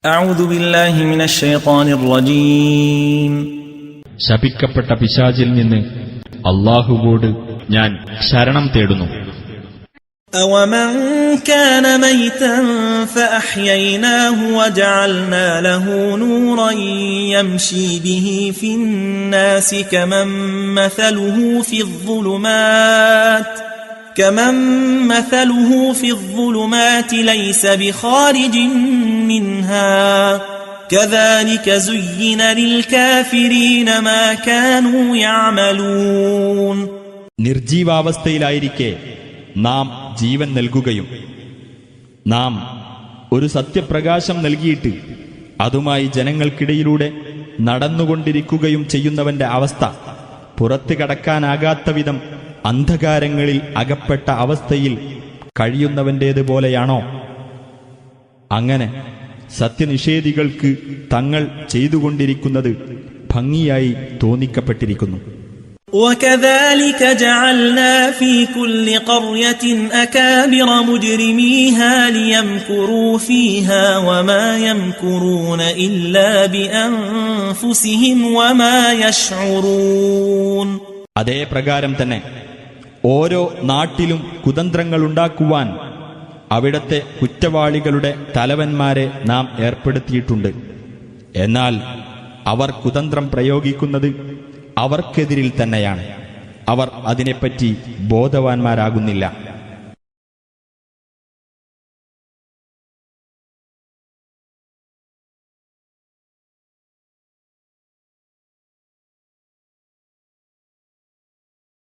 أعوذ بالله من الشيطان الرجيم ശപിക്കപ്പെട്ട പിശാചിൽ നിന്ന് അല്ലാഹുവോട് ഞാൻ ശരണം തേടുന്നു. أَوَمَنْ كَانَ مَيْتًا فَأَحْيَيْنَاهُ وَجَعَلْنَا لَهُ نُورًا يَمْشِي بِهِ فِي النَّاسِ كَمَنْ مثله في الظلمات ليس بخارج منها كذلك زين للكافرين ما كانوا يعملون. നിർജീവാവസ്ഥയിലായിരിക്കെ നാം ജീവൻ നൽകുകയും നാം ഒരു സത്യപ്രകാശം നൽകിയിട്ട് അതുമായി ജനങ്ങൾക്കിടയിലൂടെ നടന്നുകൊണ്ടിരിക്കുകയും ചെയ്യുന്നവന്റെ അവസ്ഥ പുറത്തു കടക്കാനാകാത്ത വിധം അന്ധകാരങ്ങളിൽ അകപ്പെട്ട അവസ്ഥയിൽ കഴിയുന്നവന്റേതുപോലെയാണോ? അങ്ങനെ സത്യനിഷേധികൾക്ക് തങ്ങൾ ചെയ്തുകൊണ്ടിരിക്കുന്നത് ഭംഗിയായി തോന്നിക്കപ്പെട്ടിരിക്കുന്നു. وَكَذَلِكَ جَعَلْنَا فِي كُلِّ قَرْيَةٍ أَكَابِرَ مُجْرِمِيهَا لِيَمْكُرُوا فِيهَا وَمَا يَمْكُرُونَ إِلَّا بِأَنفُسِهِمْ وَمَا يَشْعُرُونَ. അതേ പ്രകാരം തന്നെ ഓരോ നാട്ടിലും കുതന്ത്രങ്ങളുണ്ടാക്കുവാൻ അവിടത്തെ കുറ്റവാളികളുടെ തലവന്മാരെ നാം ഏർപ്പെടുത്തിയിട്ടുണ്ട്. എന്നാൽ അവർ കുതന്ത്രം പ്രയോഗിക്കുന്നത് അവർക്കെതിരിൽ തന്നെയാണ്. അവർ അതിനെപ്പറ്റി ബോധവാന്മാരാകുന്നില്ല.